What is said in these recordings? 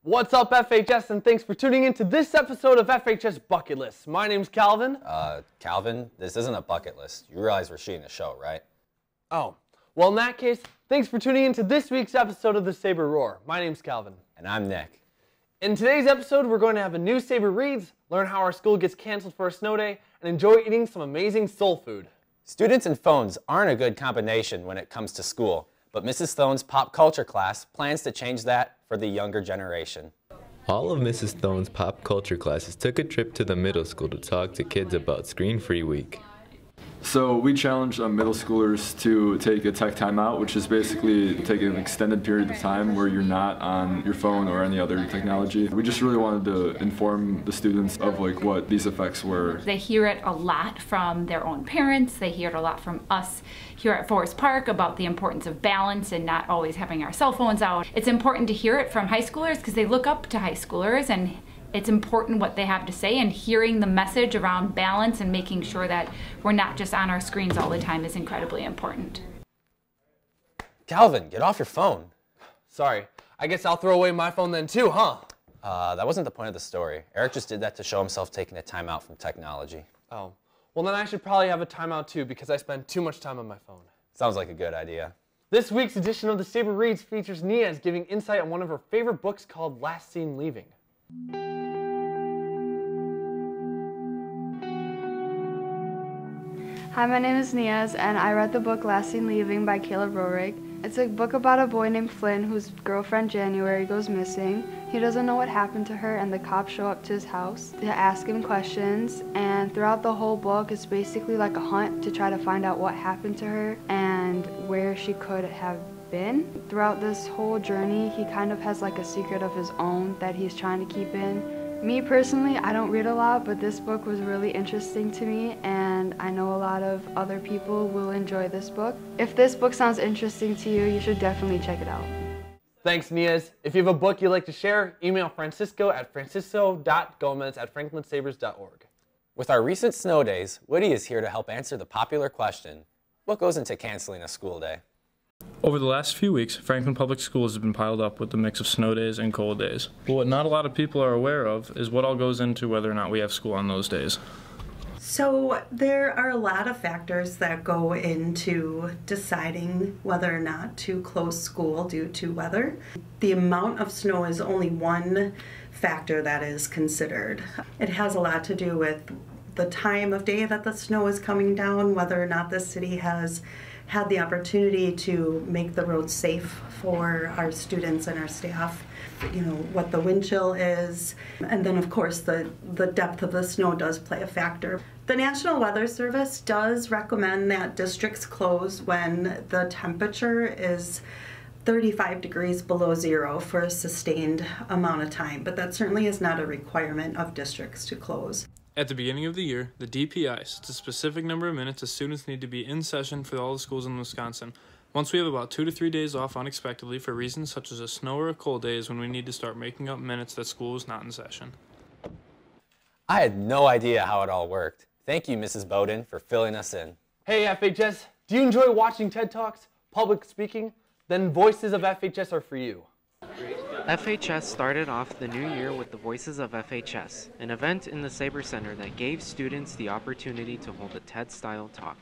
What's up, FHS, and thanks for tuning in to this episode of FHS Bucket List. My name's Calvin. Calvin, this isn't a bucket list. You realize we're shooting a show, right? Oh, well, in that case, thanks for tuning in to this week's episode of the Saber Roar. My name's Calvin. And I'm Nick. In today's episode, we're going to have a new Saber Reads, learn how our school gets canceled for a snow day, and enjoy eating some amazing soul food. Students and phones aren't a good combination when it comes to school, but Mrs. Thone's pop culture class plans to change that for the younger generation. All of Mrs. Thone's pop culture classes took a trip to the middle school to talk to kids about Screen-Free Week. So we challenged middle schoolers to take a tech timeout, which is basically take an extended period of time where you're not on your phone or any other technology. We just really wanted to inform the students of what these effects were. They hear it a lot from their own parents. They hear it a lot from us here at Forest Park about the importance of balance and not always having our cell phones out. It's important to hear it from high schoolers because they look up to high schoolers, and it's important what they have to say, and hearing the message around balance and making sure that we're not just on our screens all the time is incredibly important. Calvin, get off your phone. Sorry, I guess I'll throw away my phone then too, huh? That wasn't the point of the story. Eric just did that to show himself taking a timeout from technology. Oh, well then I should probably have a timeout too because I spend too much time on my phone. Sounds like a good idea. This week's edition of the Saber Reads features Niaz giving insight on one of her favorite books called Last Seen Leaving. Hi, my name is Niaz, and I read the book Last Seen Leaving by Saber Roar. It's a book about a boy named Flynn whose girlfriend January goes missing. He doesn't know what happened to her, and the cops show up to his house to ask him questions. And throughout the whole book, it's basically like a hunt to try to find out what happened to her and where she could have been. Throughout this whole journey, he kind of has like a secret of his own that he's trying to keep in. Me personally, I don't read a lot, but this book was really interesting to me, and I know a lot of other people will enjoy this book. If this book sounds interesting to you, you should definitely check it out. Thanks, Niaz. If you have a book you'd like to share, email Francisco at francisco.gomez@franklin-sabers.org. With our recent snow days, Woody is here to help answer the popular question, what goes into canceling a school day? Over the last few weeks, Franklin Public Schools have been piled up with the mix of snow days and cold days. But what not a lot of people are aware of is what all goes into whether or not we have school on those days. So there are a lot of factors that go into deciding whether or not to close school due to weather. The amount of snow is only one factor that is considered. It has a lot to do with the time of day that the snow is coming down, whether or not the city has had the opportunity to make the roads safe for our students and our staff, what the wind chill is, and then of course the depth of the snow does play a factor. The National Weather Service does recommend that districts close when the temperature is 35 degrees below zero for a sustained amount of time, but that certainly is not a requirement of districts to close. At the beginning of the year, the DPI sets a specific number of minutes as students need to be in session for all the schools in Wisconsin. Once we have about 2 to 3 days off unexpectedly for reasons such as a snow or a cold day is when we need to start making up minutes that school is not in session. I had no idea how it all worked. Thank you, Mrs. Bowden, for filling us in. Hey, FHS, do you enjoy watching TED Talks, public speaking? Then Voices of FHS are for you. FHS started off the new year with the Voices of FHS, an event in the Saber Center that gave students the opportunity to hold a TED-style talk.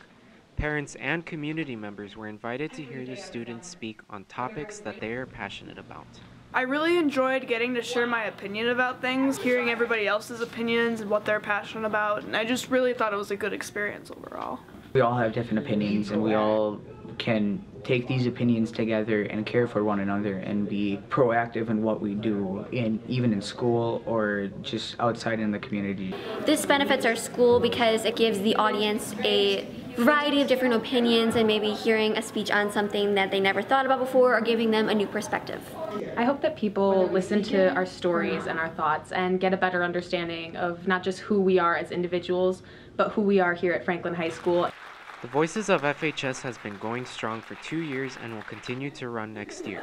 Parents and community members were invited to hear the students speak on topics that they are passionate about. I really enjoyed getting to share my opinion about things, hearing everybody else's opinions and what they're passionate about, and I just really thought it was a good experience overall. We all have different opinions, and we all can take these opinions together and care for one another and be proactive in what we do, even in school or just outside in the community. This benefits our school because it gives the audience a variety of different opinions and maybe hearing a speech on something that they never thought about before or giving them a new perspective. I hope that people listen to our stories and our thoughts and get a better understanding of not just who we are as individuals, but who we are here at Franklin High School. The Voices of FHS has been going strong for 2 years and will continue to run next year.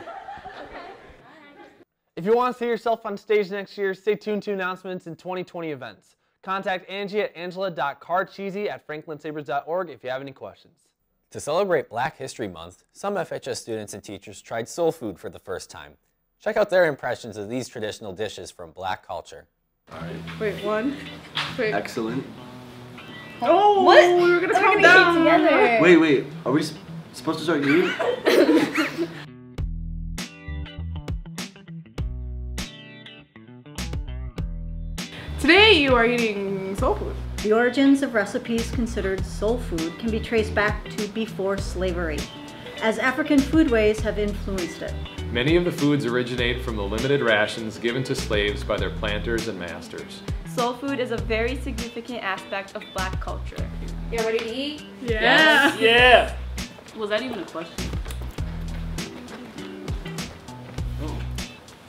If you want to see yourself on stage next year, stay tuned to announcements and 2020 events. Contact Angie at angela.carcheesy@franklinsabers.org if you have any questions. To celebrate Black History Month, some FHS students and teachers tried soul food for the first time. Check out their impressions of these traditional dishes from Black culture. All right. Wait, one. Wait. Excellent. Oh, what? We were gonna come down together. Wait. Are we supposed to start eating? Today you are eating soul food. The origins of recipes considered soul food can be traced back to before slavery, as African foodways have influenced it. Many of the foods originate from the limited rations given to slaves by their planters and masters. Soul food is a very significant aspect of Black culture. You ready to eat? Yeah. Yeah! Was that even a question?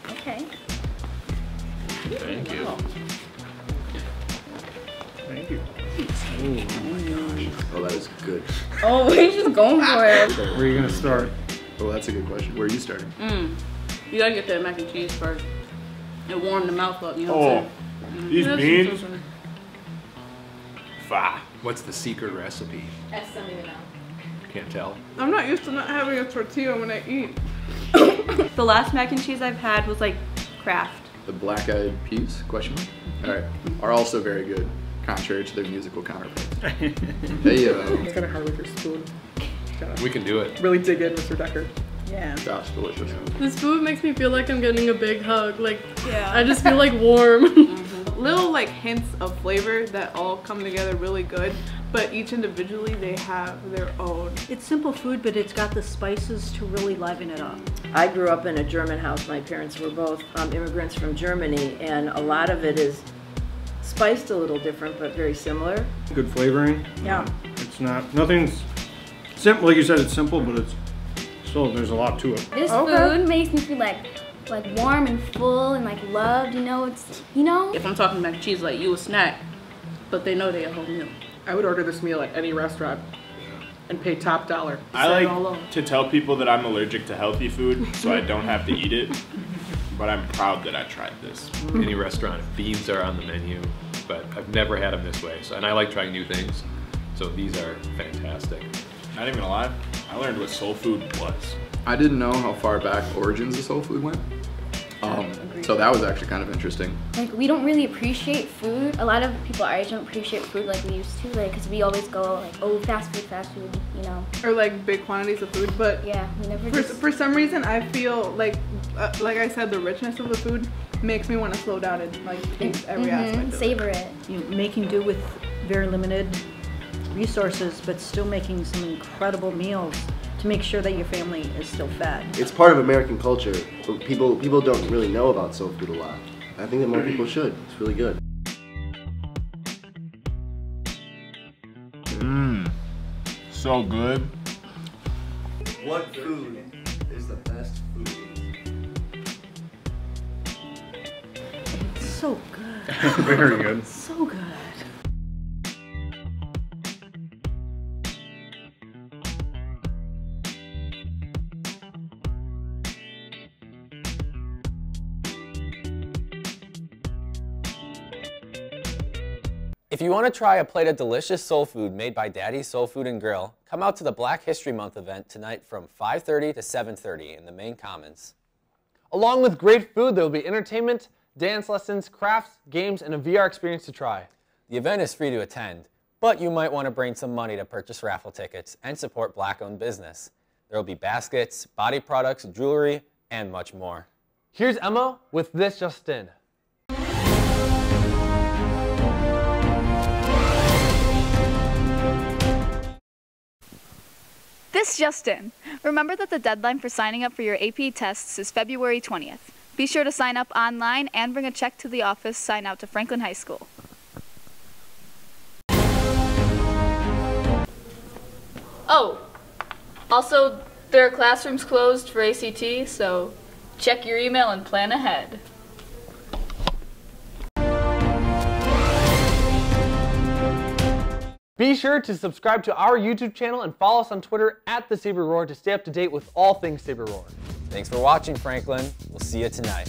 Okay. Thank you. Thank you. Oh my gosh. Oh, that is good. Oh, he's just going for it. Where are you gonna start? Oh, that's a good question. Where are you starting? You gotta get that mac and cheese first. It warmed the mouth up, you know what I'm saying? These Yeah, beans? so- What's the secret recipe? That's something to know. Can't tell. I'm not used to not having a tortilla when I eat. The last mac and cheese I've had was like Kraft. The black eyed peas, question mark? All right, are also very good, contrary to their musical counterparts. Hey, It's kind of hard with your spoon. We can do it. Really dig in, Mr. Decker. Yeah. That's delicious. This food makes me feel like I'm getting a big hug. Like, Yeah. I just feel like warm. Little like hints of flavor that all come together really good, but each individually they have their own. It's simple food, but it's got the spices to really liven it up. I grew up in a German house. My parents were both immigrants from Germany, and a lot of it is spiced a little different, but very similar. Good flavoring. Yeah. It's not, nothing's simple, like you said, it's simple, but it's still, there's a lot to it. This food makes me feel like warm and full and like loved, you know, it's, you know? If I'm talking mac and cheese, like you a snack, but they know they a whole meal. I would order this meal at any restaurant and pay top dollar. I like to tell people that I'm allergic to healthy food, so I don't have to eat it. But I'm proud that I tried this. Any restaurant, beans are on the menu, but I've never had them this way. So, and I like trying new things, so these are fantastic. Not even gonna lie, I learned what soul food was. I didn't know how far back origins of soul food went. So that was actually kind of interesting. Like, we don't really appreciate food. A lot of people our age don't appreciate food like we used to, like, because we always go like, oh, fast food, you know. Or like big quantities of food, but yeah, we never for some reason I feel like I said, the richness of the food makes me want to slow down and like taste every aspect of savor it. Making do with very limited resources, but still making some incredible meals to make sure that your family is still fed. It's part of American culture, but people don't really know about soul food a lot. I think that more people should. It's really good. So good. What food is the best food? It's so good. Very good. So good. If you want to try a plate of delicious soul food made by Daddy's Soul Food and Grill, come out to the Black History Month event tonight from 5:30 to 7:30 in the main commons. Along with great food, there will be entertainment, dance lessons, crafts, games, and a VR experience to try. The event is free to attend, but you might want to bring some money to purchase raffle tickets and support Black-owned business. There will be baskets, body products, jewelry, and much more. Here's Emma with This Just In. This just in. Remember that the deadline for signing up for your AP tests is February 20th. Be sure to sign up online and bring a check to the office signed out to Franklin High School. Oh, also there are classrooms closed for ACT, so check your email and plan ahead. Be sure to subscribe to our YouTube channel and follow us on Twitter at the Saber Roar to stay up to date with all things Saber Roar. Thanks for watching, Franklin. We'll see you tonight.